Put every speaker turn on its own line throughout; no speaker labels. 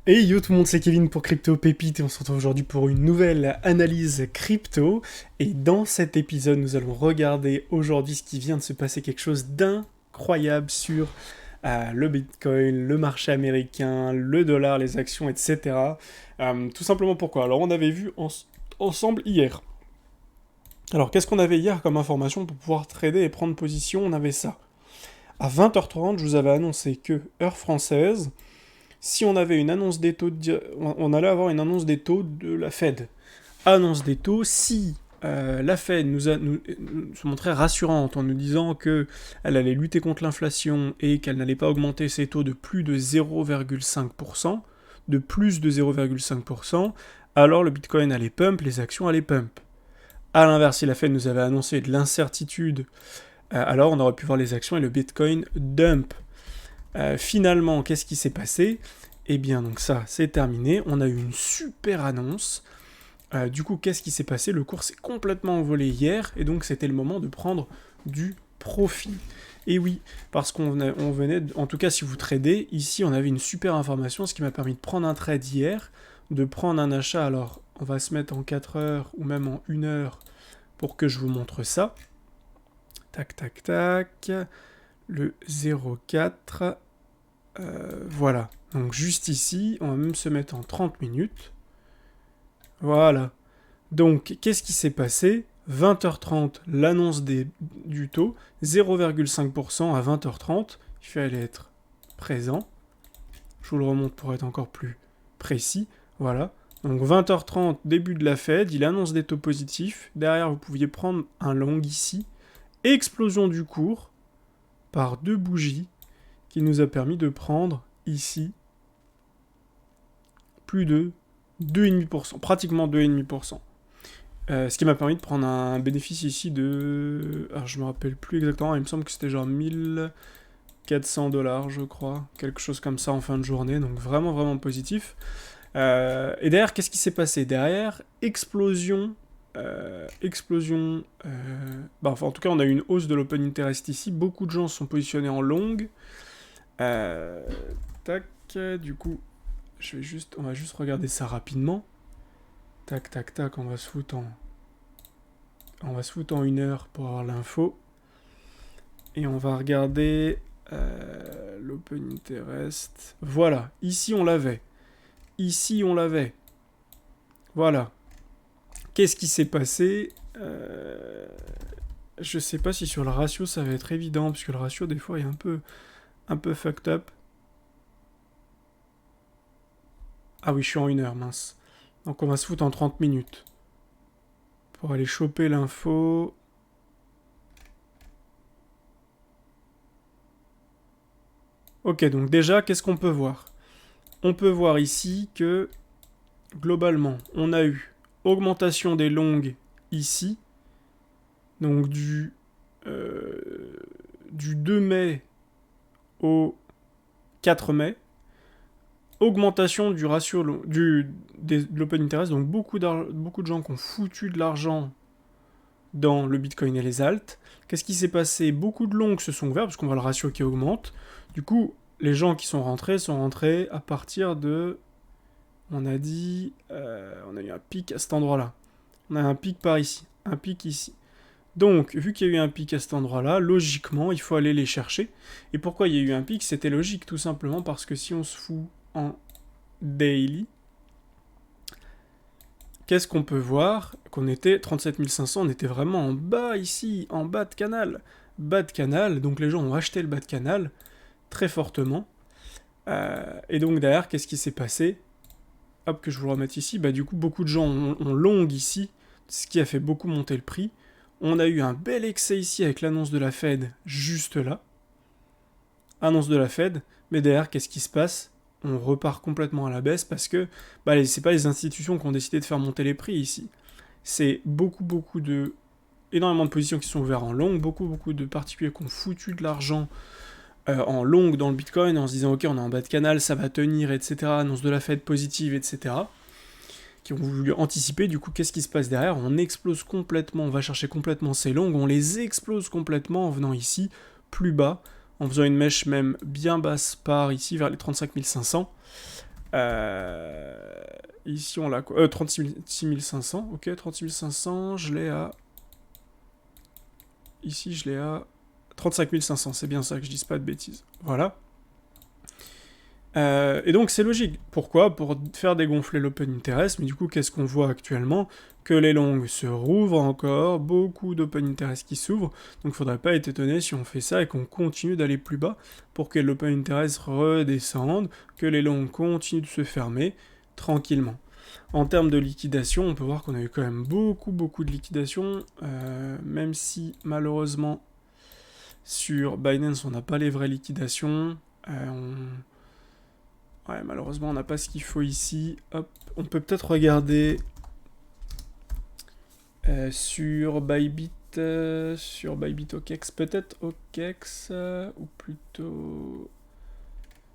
Hey yo tout le monde, c'est Kevin pour Crypto Pépite et on se retrouve aujourd'hui pour une nouvelle analyse crypto. Et dans cet épisode, nous allons regarder aujourd'hui ce qui vient de se passer, quelque chose d'incroyable sur le Bitcoin, le marché américain, le dollar, les actions, etc. Tout simplement pourquoi? Alors on avait vu ensemble hier. Alors qu'est-ce qu'on avait hier comme information pour pouvoir trader et prendre position? On avait ça. À 20h30, je vous avais annoncé que, heure française, si on avait une annonce des taux, on allait avoir une annonce des taux de la Fed. Annonce des taux, si la Fed nous se montrait rassurante en nous disant qu'elle allait lutter contre l'inflation et qu'elle n'allait pas augmenter ses taux de plus de 0,5%, de plus de 0,5%, alors le Bitcoin allait pump, les actions allaient pump. A l'inverse, si la Fed nous avait annoncé de l'incertitude, alors on aurait pu voir les actions et le Bitcoin dump. Finalement, qu'est-ce qui s'est passé? Eh bien, donc ça, c'est terminé. On a eu une super annonce. Du coup, qu'est-ce qui s'est passé? Le cours s'est complètement envolé hier, et donc c'était le moment de prendre du profit. Et oui, parce qu'on venait, en tout cas si vous tradez, ici on avait une super information, ce qui m'a permis de prendre un trade hier, de prendre un achat, alors on va se mettre en 4 heures, ou même en 1 heure, pour que je vous montre ça. Tac, tac, tac. Le 0,4. Voilà. Donc juste ici, on va même se mettre en 30 minutes. Voilà. Donc, qu'est-ce qui s'est passé? 20h30, l'annonce du taux, 0,5% à 20h30. Il fallait être présent. Je vous le remonte pour être encore plus précis. Voilà. Donc 20h30, début de la Fed, il annonce des taux positifs. Derrière, vous pouviez prendre un long ici. Explosion du cours par deux bougies qui nous a permis de prendre ici plus de 2,5%, pratiquement 2,5%. Ce qui m'a permis de prendre un bénéfice ici de... Alors je me rappelle plus exactement, il me semble que c'était genre 1400 $, je crois, quelque chose comme ça en fin de journée, donc vraiment vraiment positif. Et derrière, qu'est-ce qui s'est passé? Derrière, explosion... enfin, en tout cas, on a eu une hausse de l'open interest ici, beaucoup de gens sont positionnés en long. Tac, du coup, on va juste regarder ça rapidement. Tac, tac, tac, on va se foutre en 1 heure pour avoir l'info. Et on va regarder l'open interest. Voilà, ici on l'avait. Ici on l'avait. Voilà. Qu'est-ce qui s'est passé? Je sais pas si sur le ratio ça va être évident, parce que le ratio des fois est un peu fucked up. Ah oui, je suis en 1 heure, mince. Donc on va se foutre en 30 minutes. Pour aller choper l'info. Ok, donc déjà, qu'est-ce qu'on peut voir? On peut voir ici que, globalement, on a eu augmentation des longues ici. Donc du 2 mai au 4 mai. Augmentation du ratio de l'open interest. Donc beaucoup de gens qui ont foutu de l'argent dans le Bitcoin et les alts. Qu'est-ce qui s'est passé? Beaucoup de longues se sont ouvertes, parce qu'on voit le ratio qui augmente. Du coup, les gens qui sont rentrés à partir de... On a dit... on a eu un pic à cet endroit-là. On a un pic par ici. Un pic ici. Donc, vu qu'il y a eu un pic à cet endroit-là, logiquement, il faut aller les chercher. Et pourquoi il y a eu un pic? C'était logique, tout simplement parce que si on se fout en daily, qu'est-ce qu'on peut voir? Qu'on était 37 500, on était vraiment en bas ici, en bas de canal. Bas de canal, donc les gens ont acheté le bas de canal très fortement. Et donc derrière, qu'est-ce qui s'est passé? Hop, que je vous le remette ici. Bah du coup, beaucoup de gens ont long ici, ce qui a fait beaucoup monter le prix. On a eu un bel excès ici avec l'annonce de la Fed, juste là. Annonce de la Fed, mais derrière, qu'est-ce qui se passe? On repart complètement à la baisse parce que c'est pas les institutions qui ont décidé de faire monter les prix ici. C'est énormément de positions qui sont ouvertes en long, beaucoup de particuliers qui ont foutu de l'argent en long dans le Bitcoin en se disant ok, on est en bas de canal, ça va tenir, etc. Annonce de la Fed positive, etc. Qui ont voulu anticiper. Du coup, qu'est-ce qui se passe derrière? On explose complètement, on va chercher complètement ces longues, on les explose complètement en venant ici plus bas, en faisant une mèche même bien basse par ici vers les 35 500. Ici, on l'a quoi 36 500. Ok, 36 500, je l'ai à... Ici, je l'ai à 35 500. C'est bien ça, que je dise pas de bêtises. Voilà. Et donc c'est logique. Pourquoi? Pour faire dégonfler l'open interest, mais du coup qu'est-ce qu'on voit actuellement? Que les longues se rouvrent encore, beaucoup d'open interest qui s'ouvrent, donc il faudrait pas être étonné si on fait ça et qu'on continue d'aller plus bas pour que l'open interest redescende, que les longues continuent de se fermer tranquillement. En termes de liquidation, on peut voir qu'on a eu quand même beaucoup de liquidation, même si malheureusement sur Binance on n'a pas les vraies liquidations, Ouais, malheureusement, on n'a pas ce qu'il faut ici. Hop, on peut peut-être regarder sur Bybit OKEx, peut-être OKEx, ou plutôt...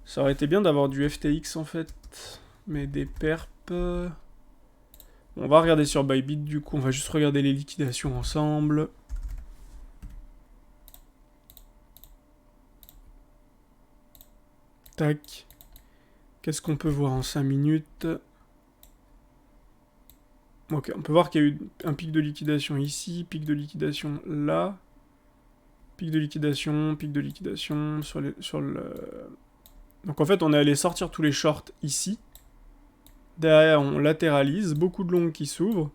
Ça aurait été bien d'avoir du FTX en fait, mais des perps... On va regarder sur Bybit du coup, on va juste regarder les liquidations ensemble. Tac. Qu'est-ce qu'on peut voir en 5 minutes? Ok, on peut voir qu'il y a eu un pic de liquidation ici, pic de liquidation là, pic de liquidation sur le... Donc en fait, on est allé sortir tous les shorts ici. Derrière, on latéralise, beaucoup de longues qui s'ouvrent.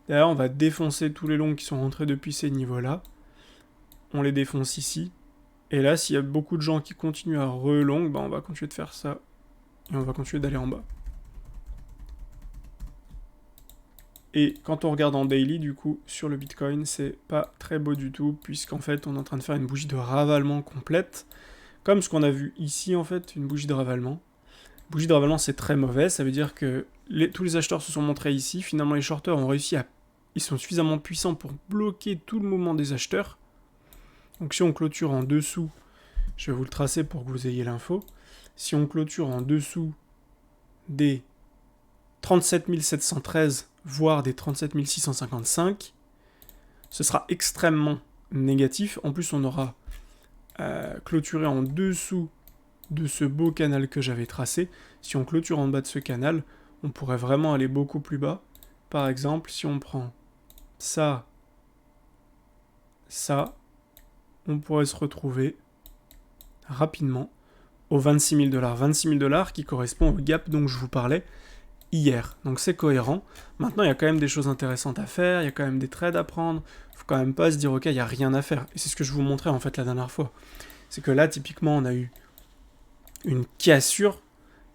Derrière, on va défoncer tous les longues qui sont rentrés depuis ces niveaux-là. On les défonce ici. Et là, s'il y a beaucoup de gens qui continuent à relong, bah on va continuer de faire ça. Et on va continuer d'aller en bas. Et quand on regarde en daily, du coup, sur le Bitcoin, c'est pas très beau du tout, puisqu'en fait, on est en train de faire une bougie de ravalement complète, comme ce qu'on a vu ici, en fait, une bougie de ravalement. Bougie de ravalement, c'est très mauvais, ça veut dire que tous les acheteurs se sont montrés ici, finalement, les shorters ont réussi à... Ils sont suffisamment puissants pour bloquer tout le mouvement des acheteurs. Donc si on clôture en dessous, je vais vous le tracer pour que vous ayez l'info, si on clôture en dessous des 37 713, voire des 37 655, ce sera extrêmement négatif. En plus, on aura clôturé en dessous de ce beau canal que j'avais tracé. Si on clôture en bas de ce canal, on pourrait vraiment aller beaucoup plus bas. Par exemple, si on prend ça, ça, on pourrait se retrouver rapidement aux 26 000 $. 26 000 $ qui correspond au gap dont je vous parlais hier. Donc c'est cohérent. Maintenant, il y a quand même des choses intéressantes à faire, il y a quand même des trades à prendre. Faut quand même pas se dire, ok, il n'y a rien à faire. Et c'est ce que je vous montrais en fait la dernière fois. C'est que là, typiquement, on a eu une cassure.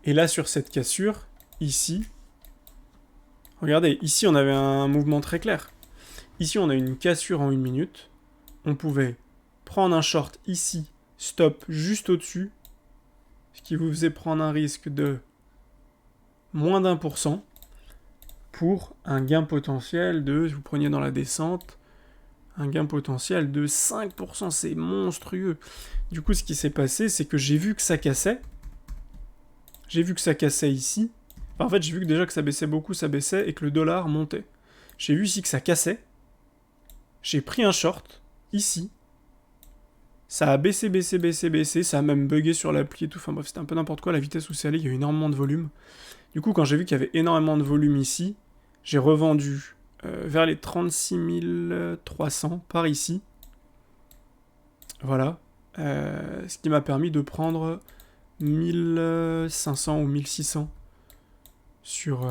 Et là, sur cette cassure, ici, regardez, ici, on avait un mouvement très clair. Ici, on a une cassure en 1 minute. On pouvait prendre un short ici, stop juste au-dessus, ce qui vous faisait prendre un risque de moins d'1% pour un gain potentiel de, si vous preniez dans la descente, un gain potentiel de 5%, c'est monstrueux. Du coup, ce qui s'est passé, c'est que j'ai vu que ça cassait. J'ai vu que ça cassait ici. Enfin, en fait, j'ai vu que déjà que ça baissait beaucoup, ça baissait, et que le dollar montait. J'ai vu ici que ça cassait. J'ai pris un short, ici. Ça a baissé, ça a même bugué sur l'appli et tout. Enfin bref, c'était un peu n'importe quoi, la vitesse où c'est allé, il y a eu énormément de volume. Du coup, quand j'ai vu qu'il y avait énormément de volume ici, j'ai revendu vers les 36 300 par ici. Voilà. Ce qui m'a permis de prendre 1500 ou 1600 sur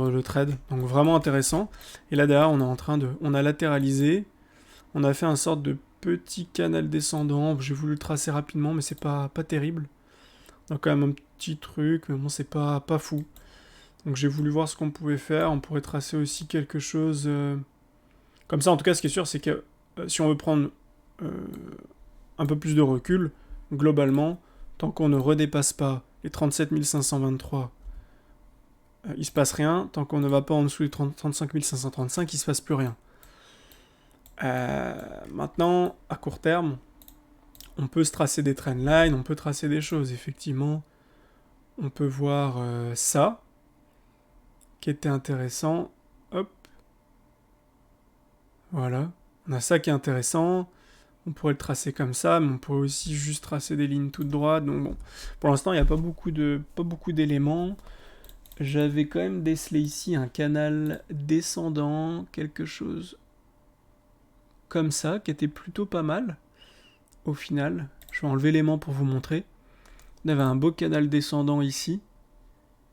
le trade. Donc vraiment intéressant. Et là derrière, on a latéralisé. On a fait un sorte de petit canal descendant. J'ai voulu le tracer rapidement, mais c'est pas terrible. Donc quand même un petit truc, mais bon, c'est pas fou. Donc j'ai voulu voir ce qu'on pouvait faire. On pourrait tracer aussi quelque chose comme ça. En tout cas, ce qui est sûr, c'est que si on veut prendre un peu plus de recul, globalement, tant qu'on ne redépasse pas les 37 523, il se passe rien. Tant qu'on ne va pas en dessous des 35 535, il se passe plus rien. Maintenant, à court terme, on peut se tracer des trendlines, on peut tracer des choses, effectivement. On peut voir ça, qui était intéressant. Hop. Voilà. On a ça qui est intéressant. On pourrait le tracer comme ça, mais on pourrait aussi juste tracer des lignes toutes droites. Donc bon, pour l'instant, il n'y a pas beaucoup d'éléments. J'avais quand même décelé ici un canal descendant, quelque chose comme ça, qui était plutôt pas mal, au final. Je vais enlever l'aimant pour vous montrer. On avait un beau canal descendant ici,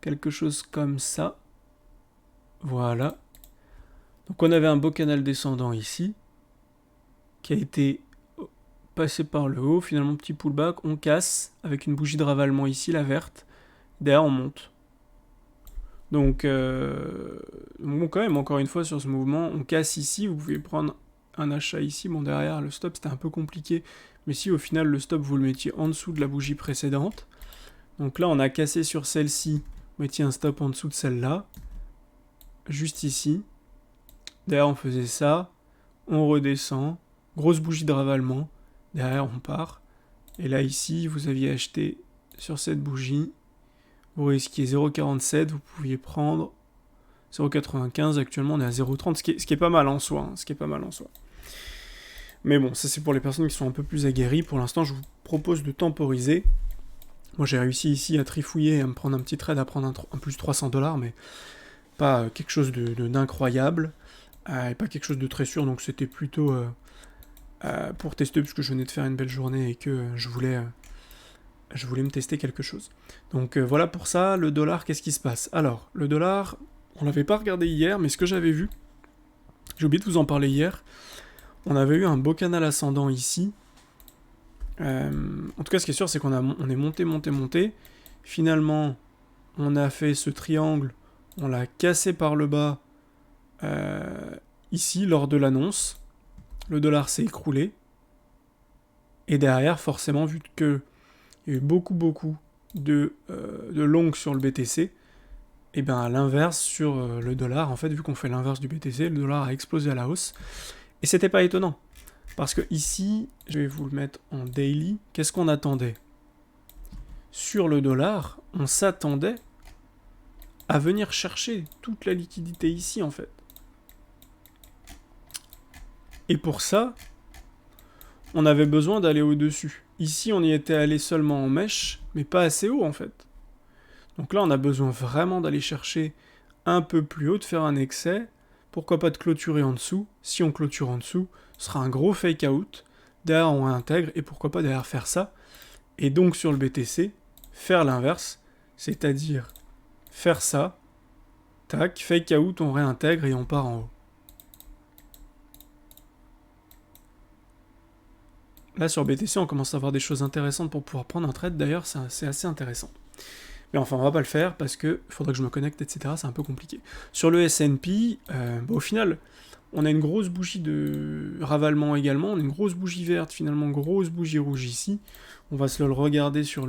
quelque chose comme ça. Voilà. Donc on avait un beau canal descendant ici, qui a été passé par le haut, finalement petit pullback, on casse, avec une bougie de ravalement ici, la verte. Derrière on monte. Donc, bon, quand même, encore une fois, sur ce mouvement, on casse ici, vous pouvez prendre un achat ici, bon, derrière, le stop, c'était un peu compliqué, mais si, au final, le stop, vous le mettiez en dessous de la bougie précédente, donc là, on a cassé sur celle-ci, vous mettiez un stop en dessous de celle-là, juste ici, derrière, on faisait ça, on redescend, grosse bougie de ravalement, derrière, on part, et là, ici, vous aviez acheté sur cette bougie, vous risquiez 0,47, vous pouviez prendre 0,95, actuellement on est à 0,30, ce qui est pas mal en soi, Mais bon, ça c'est pour les personnes qui sont un peu plus aguerries. Pour l'instant, je vous propose de temporiser. Moi j'ai réussi ici à trifouiller, à me prendre un petit trade, à prendre un plus 300$, mais pas quelque chose d'incroyable, et pas quelque chose de très sûr, donc c'était plutôt pour tester, puisque je venais de faire une belle journée et que je voulais me tester quelque chose. Donc voilà pour ça. Le dollar, qu'est-ce qui se passe? Alors, le dollar, on l'avait pas regardé hier, mais ce que j'avais vu, j'ai oublié de vous en parler hier, on avait eu un beau canal ascendant ici. En tout cas, ce qui est sûr, c'est on est monté. Finalement, on a fait ce triangle, on l'a cassé par le bas ici, lors de l'annonce. Le dollar s'est écroulé. Et derrière, forcément, vu que il y a eu beaucoup de longues sur le BTC, et bien à l'inverse sur le dollar, en fait, vu qu'on fait l'inverse du BTC, le dollar a explosé à la hausse. Et c'était pas étonnant. Parce que ici, je vais vous le mettre en daily, qu'est-ce qu'on attendait? Sur le dollar, on s'attendait à venir chercher toute la liquidité ici, en fait. Et pour ça, on avait besoin d'aller au-dessus. Ici, on y était allé seulement en mèche, mais pas assez haut, en fait. Donc là, on a besoin vraiment d'aller chercher un peu plus haut, de faire un excès. Pourquoi pas de clôturer en dessous? Si on clôture en dessous, ce sera un gros fake out. Derrière, on réintègre, et pourquoi pas derrière faire ça? Et donc, sur le BTC, faire l'inverse, c'est-à-dire faire ça, tac, fake out, on réintègre et on part en haut. Là, sur BTC, on commence à avoir des choses intéressantes pour pouvoir prendre un trade. D'ailleurs, c'est assez intéressant. Mais enfin, on va pas le faire parce que faudrait que je me connecte, etc. C'est un peu compliqué. Sur le S&P, au final, on a une grosse bougie de ravalement également. On a une grosse bougie verte, finalement, grosse bougie rouge ici. On va se le regarder sur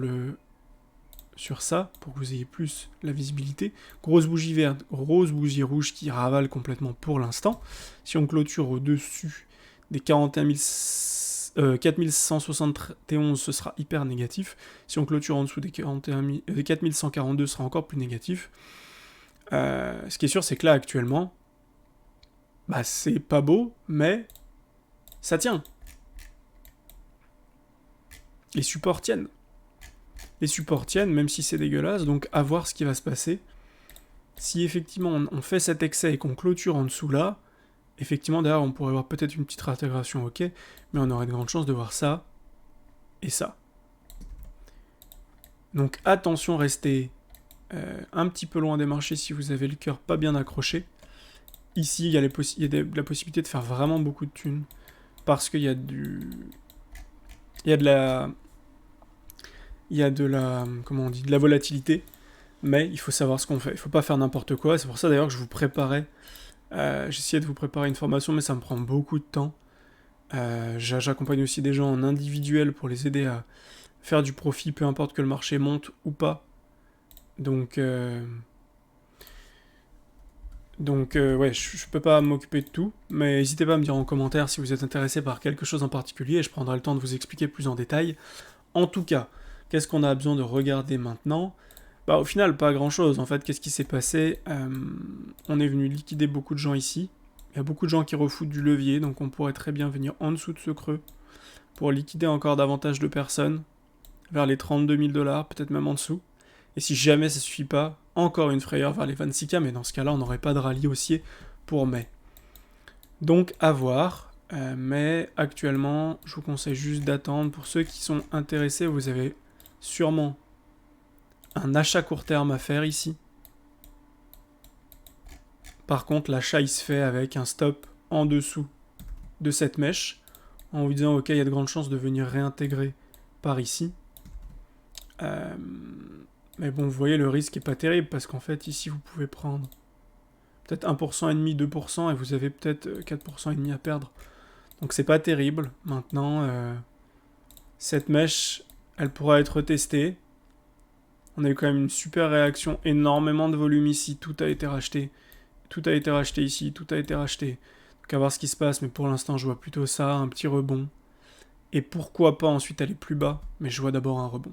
ça, pour que vous ayez plus la visibilité. Grosse bougie verte, grosse bougie rouge qui ravale complètement pour l'instant. Si on clôture au-dessus des 4171, ce sera hyper négatif. Si on clôture en dessous des 4142, ce sera encore plus négatif. Ce qui est sûr, c'est que là, actuellement, bah, c'est pas beau, mais ça tient. Les supports tiennent. Même si c'est dégueulasse, donc à voir ce qui va se passer. Si effectivement on fait cet excès et qu'on clôture en dessous là, effectivement derrière on pourrait avoir peut-être une petite réintégration, ok, mais on aurait de grandes chances de voir ça et ça. Donc attention, restez un petit peu loin des marchés si vous avez le cœur pas bien accroché. Ici, il y a la possibilité de faire vraiment beaucoup de thunes, parce qu'il y a de la volatilité, mais il faut savoir ce qu'on fait. Il faut pas faire n'importe quoi. C'est pour ça d'ailleurs que je vous préparais. J'essayais de vous préparer une formation, mais ça me prend beaucoup de temps. J'accompagne aussi des gens en individuel pour les aider à faire du profit, peu importe que le marché monte ou pas. Donc ouais, je peux pas m'occuper de tout, mais n'hésitez pas à me dire en commentaire si vous êtes intéressé par quelque chose en particulier, et je prendrai le temps de vous expliquer plus en détail. En tout cas, qu'est-ce qu'on a besoin de regarder maintenant? Bah au final, pas grand-chose. En fait, qu'est-ce qui s'est passé? On est venu liquider beaucoup de gens ici. Il y a beaucoup de gens qui refoutent du levier, donc on pourrait très bien venir en dessous de ce creux pour liquider encore davantage de personnes, vers les 32 000 $, peut-être même en dessous. Et si jamais ça suffit pas, encore une frayeur vers les 26K, mais dans ce cas-là, on n'aurait pas de rallye haussier pour mai. Donc à voir, mais actuellement, je vous conseille juste d'attendre. Pour ceux qui sont intéressés, vous avez sûrement un achat court terme à faire ici. Par contre, l'achat il se fait avec un stop en dessous de cette mèche, en vous disant ok, il y a de grandes chances de venir réintégrer par ici. Mais bon, vous voyez, le risque est pas terrible, parce qu'en fait, ici, vous pouvez prendre peut-être 1,5%, 2%, et vous avez peut-être 4,5% à perdre. Donc c'est pas terrible. Maintenant, cette mèche, elle pourra être testée. On a eu quand même une super réaction, énormément de volume ici, tout a été racheté. Tout a été racheté ici, tout a été racheté. Donc à voir ce qui se passe, mais pour l'instant, je vois plutôt ça, un petit rebond. Et pourquoi pas ensuite aller plus bas, mais je vois d'abord un rebond.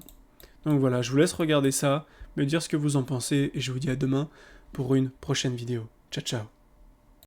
Donc voilà, je vous laisse regarder ça, me dire ce que vous en pensez, et je vous dis à demain pour une prochaine vidéo. Ciao ciao.